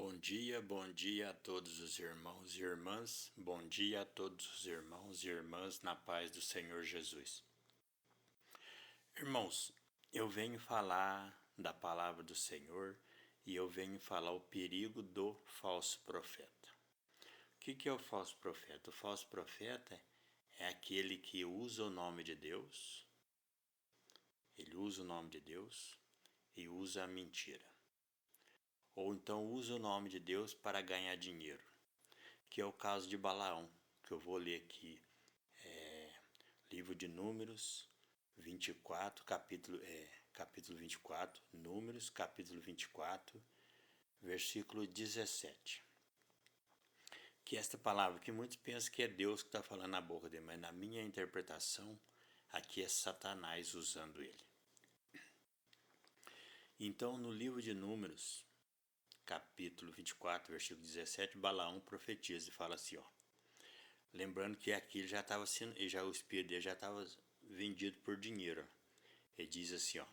Bom dia a todos os irmãos e irmãs. Bom dia a todos os irmãos e irmãs na paz do Senhor Jesus. Irmãos, eu venho falar da palavra do Senhor e eu venho falar o perigo do falso profeta. O que é o falso profeta? O falso profeta é aquele que usa o nome de Deus, ele usa o nome de Deus e usa a mentira. Ou então usa o nome de Deus para ganhar dinheiro, que é o caso de Balaão, que eu vou ler aqui, livro de Números 24, capítulo 24, Números, capítulo 24, versículo 17. Que esta palavra, que muitos pensam que é Deus que está falando na boca dele, mas na minha interpretação, aqui é Satanás usando ele. Então, no livro de Números, capítulo 24, versículo 17, Balaão profetiza e fala assim, ó. Lembrando que aqui já estava sendo, o espírito dele já estava vendido por dinheiro. Ele diz assim, ó: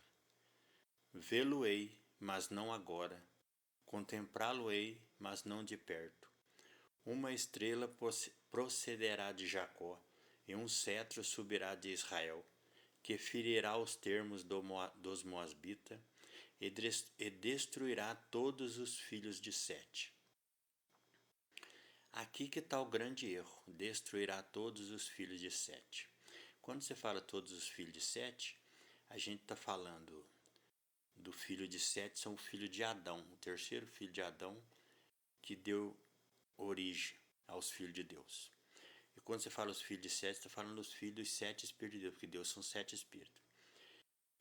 vê-lo-ei, mas não agora, contemplá-lo-ei, mas não de perto. Uma estrela procederá de Jacó, e um cetro subirá de Israel, que ferirá os termos dos Moabitas, e destruirá todos os filhos de Sete. Aqui que está o grande erro: destruirá todos os filhos de Sete. Quando você fala todos os filhos de Sete, a gente está falando do filho de Sete, são o filho de Adão, o terceiro filho de Adão, que deu origem aos filhos de Deus. E quando você fala os filhos de Sete, está falando dos filhos dos sete espíritos de Deus, porque Deus são sete espíritos.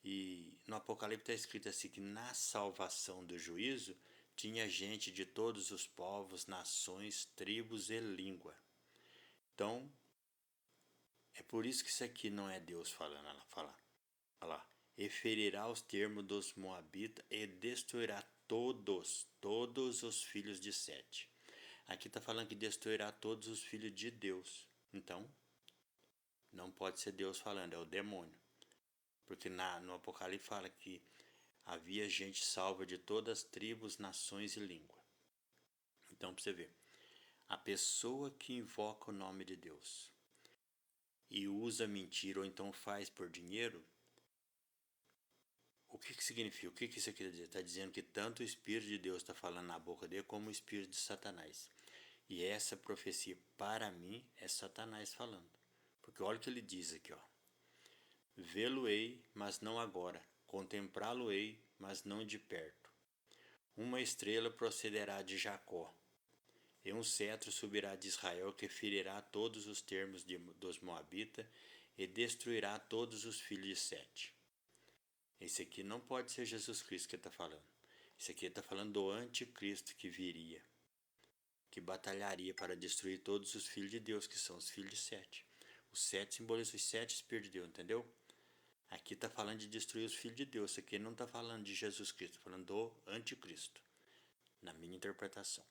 E no Apocalipse está escrito assim, que na salvação do juízo tinha gente de todos os povos, nações, tribos e língua. Então, é por isso que isso aqui não é Deus falando. Olha lá. E ferirá os termos dos Moabitas e destruirá todos os filhos de Sete. Aqui está falando que destruirá todos os filhos de Deus. Então, não pode ser Deus falando, é o demônio. Porque no Apocalipse fala que havia gente salva de todas as tribos, nações e língua. Então, para você ver, a pessoa que invoca o nome de Deus e usa mentira ou então faz por dinheiro, o que significa? O que isso quer dizer? Está dizendo que tanto o Espírito de Deus está falando na boca dele como o Espírito de Satanás. E essa profecia, para mim, é Satanás falando. Porque olha o que ele diz aqui, ó. Vê-lo-ei, mas não agora. Contemplá-lo-ei, mas não de perto. Uma estrela procederá de Jacó, e um cetro subirá de Israel, que ferirá todos os termos dos Moabitas e destruirá todos os filhos de Sete. Esse aqui não pode ser Jesus Cristo que está falando. Esse aqui está falando do anticristo que viria, que batalharia para destruir todos os filhos de Deus, que são os filhos de Sete. O Sete simboliza os sete espíritos de Deus, entendeu? Aqui está falando de destruir os filhos de Deus. Isso aqui não está falando de Jesus Cristo, está falando do anticristo, na minha interpretação.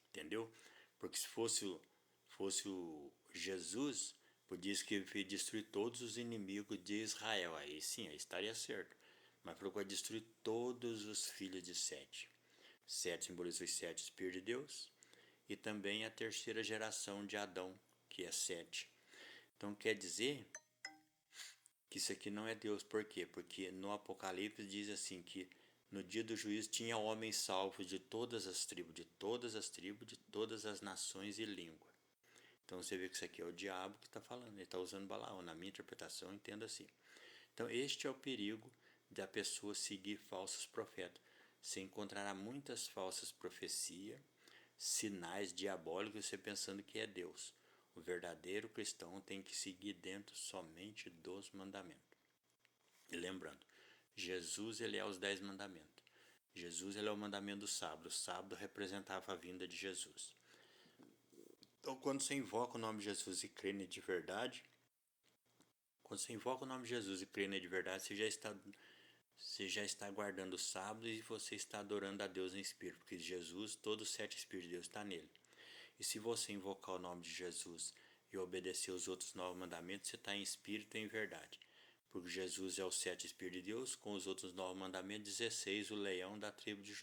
Entendeu? Porque se fosse o Jesus, podia que veio destruir todos os inimigos de Israel. Aí sim, aí estaria certo. Mas procura destruir todos os filhos de Sete. Sete simboliza os sete espíritos de Deus. E também a terceira geração de Adão, que é Sete. Então quer dizer que isso aqui não é Deus. Por quê? Porque no Apocalipse diz assim que no dia do juízo tinha homens salvos de todas as tribos, de todas as nações e língua. Então você vê que isso aqui é o diabo que está falando, ele está usando Balaão. Na minha interpretação, eu entendo assim. Então este é o perigo da pessoa seguir falsos profetas. Você encontrará muitas falsas profecias, sinais diabólicos, você pensando que é Deus. O verdadeiro cristão tem que seguir dentro somente dos mandamentos. E lembrando, Jesus ele é os 10 mandamentos. Jesus ele é o mandamento do sábado. O sábado representava a vinda de Jesus. Então, quando você invoca o nome de Jesus e crê nele de verdade, você já está guardando o sábado e você está adorando a Deus em espírito, porque Jesus, todos os sete espíritos de Deus está nele. E se você invocar o nome de Jesus e obedecer os outros 9 mandamentos, você está em espírito e em verdade. Porque Jesus é o sete espíritos de Deus, com os outros 9 mandamentos, 16, o leão da tribo de Judá.